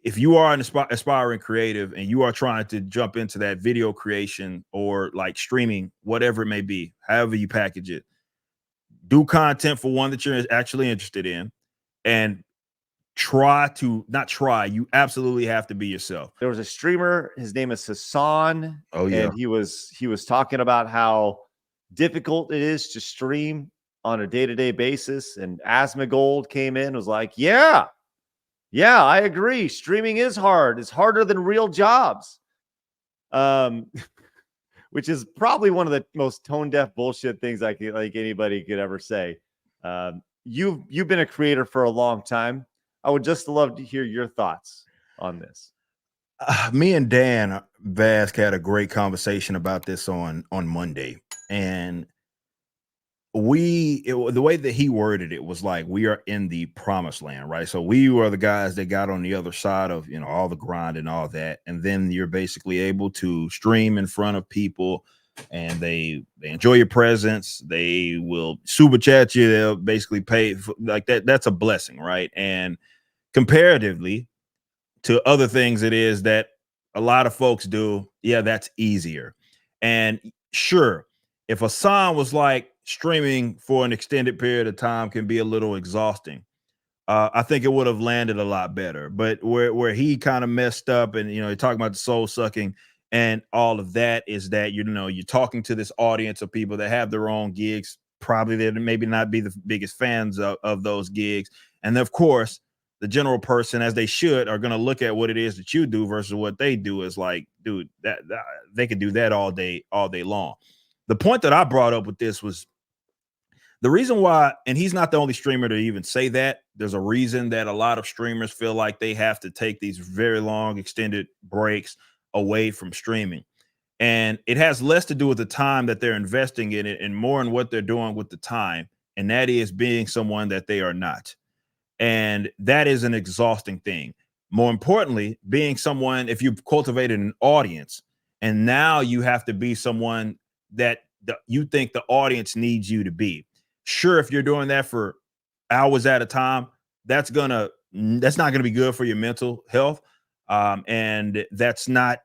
if you are an aspiring creative and you are trying to jump into that video creation or like streaming, whatever it may be, however you package it, do content for one that you're actually interested in, and you absolutely have to be yourself. There was a streamer, his name is Hassan, Oh yeah. and he was talking about how difficult it is to stream on a day-to-day basis. And Asmongold came in and was like, yeah, I agree. Streaming is hard. It's harder than real jobs. Which is probably one of the most tone-deaf bullshit things like anybody could ever say. You've been a creator for a long time. I would just love to hear your thoughts on this. Me and Dan Vask had a great conversation about this on Monday, and the way that he worded it was like we are in the promised land, right? So we were the guys that got on the other side of all the grind and all that, and then you're basically able to stream in front of people, and they enjoy your presence. They will super chat you. They'll basically pay like that. That's a blessing, right? And comparatively to other things it is that a lot of folks do, yeah, that's easier. And sure, if a song was like streaming for an extended period of time can be a little exhausting, I think it would have landed a lot better. But where he kind of messed up, and you're talking about the soul sucking and all of that, is that you're talking to this audience of people that have their own gigs, probably they maybe not be the biggest fans of those gigs, and of course the general person, as they should, are going to look at what it is that you do versus what they do is like, dude, that they could do that all day long. The point that I brought up with this was the reason why, and he's not the only streamer to even say that. There's a reason that a lot of streamers feel like they have to take these very long extended breaks away from streaming. And it has less to do with the time that they're investing in it and more in what they're doing with the time. And that is being someone that they are not. And that is an exhausting thing. More importantly, being someone, if you've cultivated an audience and now you have to be someone that you think the audience needs you to be. Sure, if you're doing that for hours at a time, that's not gonna be good for your mental health. And that's not,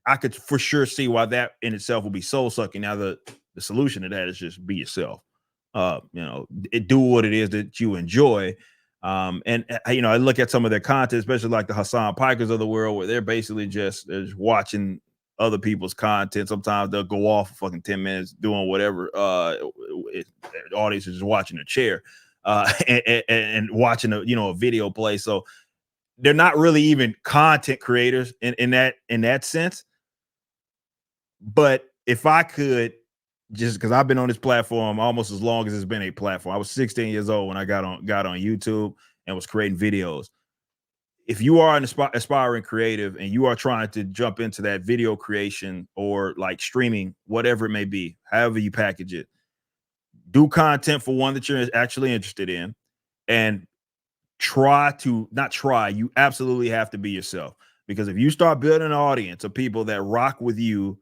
I could for sure see why that in itself will be soul sucking. Now the solution to that is just be yourself. Do what it is that you enjoy. And I look at some of their content, especially like the Hassan Pikers of the world, where they're basically just watching other people's content. Sometimes they'll go off for fucking 10 minutes doing whatever. The audience is just watching a chair and watching a video play. So they're not really even content creators in that sense. But if I could, just because I've been on this platform almost as long as it's been a platform. I was 16 years old when I got on YouTube and was creating videos. If you are an aspiring creative and you are trying to jump into that video creation or like streaming, whatever it may be, however you package it, do content for one that you're actually interested in, and you absolutely have to be yourself. Because if you start building an audience of people that rock with you,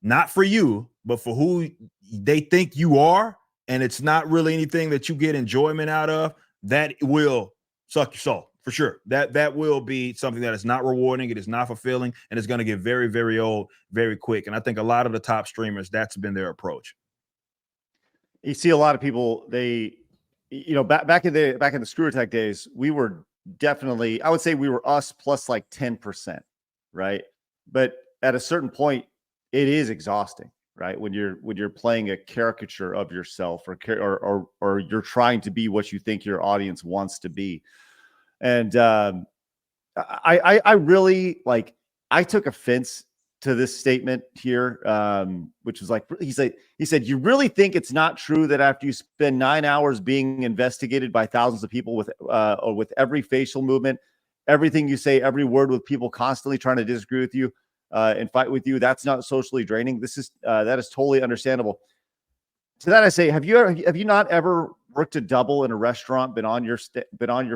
not for you, but for who they think you are, and it's not really anything that you get enjoyment out of, that will suck your soul for sure. That will be something that is not rewarding, it is not fulfilling, and it's going to get very, very old very quick. And I think a lot of the top streamers, that's been their approach. You see a lot of people, back in the Screw Attack days, we were definitely, I would say we were us plus like 10%, right? But at a certain point, it is exhausting, right? When you're playing a caricature of yourself, or you're trying to be what you think your audience wants to be. And I really I took offense to this statement here, which was like, he said, you really think it's not true that after you spend 9 hours being investigated by thousands of people with every facial movement, everything you say, every word, with people constantly trying to disagree with you and fight with you, that's not socially draining? That is totally understandable. To that I say, have you not ever worked a double in a restaurant, been on your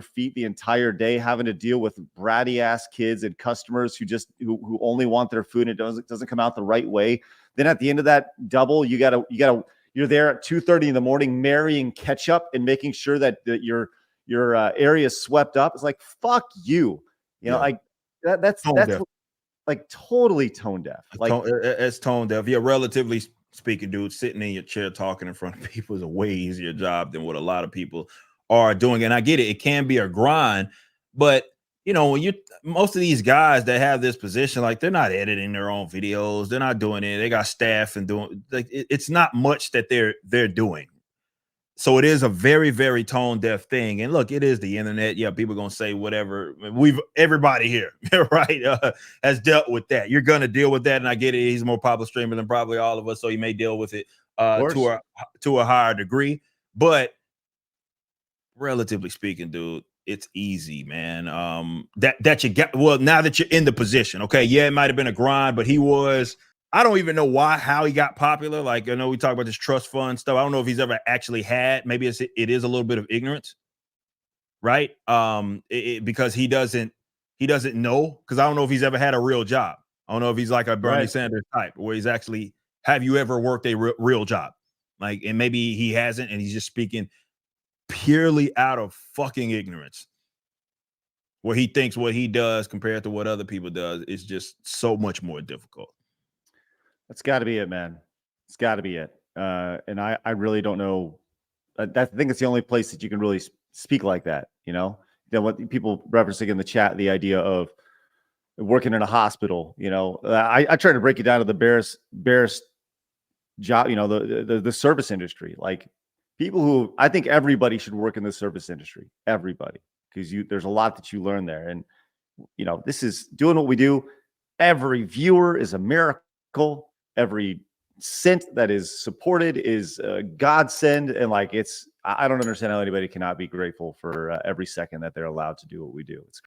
feet the entire day, having to deal with bratty ass kids and customers who only want their food and it doesn't come out the right way? Then at the end of that double, you're there at 2:30 in the morning marrying ketchup and making sure that your area is swept up. It's like, fuck you. You know, Yeah. like that's Tone deaf. like totally tone deaf. Like It's tone deaf. Yeah, relatively speaking, dude, sitting in your chair talking in front of people is a way easier job than what a lot of people are doing. And I get it; it can be a grind, but when you most of these guys that have this position, like they're not editing their own videos, they're not doing it. They got staff and doing like it's not much that they're doing. So it is a very, very tone deaf thing. And look, it is the internet. Yeah, people gonna say whatever. Everybody here, right, has dealt with that. You're gonna deal with that, and I get it. He's a more popular streamer than probably all of us, so he may deal with it of to course. a higher degree. But relatively speaking, dude, it's easy, man. That you get well now that you're in the position. Okay, yeah, it might have been a grind, but he was. I don't even know how he got popular. Like I know we talk about this trust fund stuff. I don't know if he's ever actually had. Maybe it is a little bit of ignorance, right? Because he doesn't know. Because I don't know if he's ever had a real job. I don't know if he's like a Bernie Right. Sanders type, where he's actually. Have you ever worked a real job? Like, and maybe he hasn't, and he's just speaking purely out of fucking ignorance, where he thinks what he does compared to what other people does is just so much more difficult. That's got to be it, man. It's got to be it. And I really don't know. I think it's the only place that you can really speak like that. What people referencing in the chat, the idea of working in a hospital. I try to break it down to the barest job. The service industry. Like people who I think everybody should work in the service industry. Everybody, because there's a lot that you learn there. And this is doing what we do. Every viewer is a miracle. Every cent that is supported is a godsend. And like, I don't understand how anybody cannot be grateful for every second that they're allowed to do what we do. It's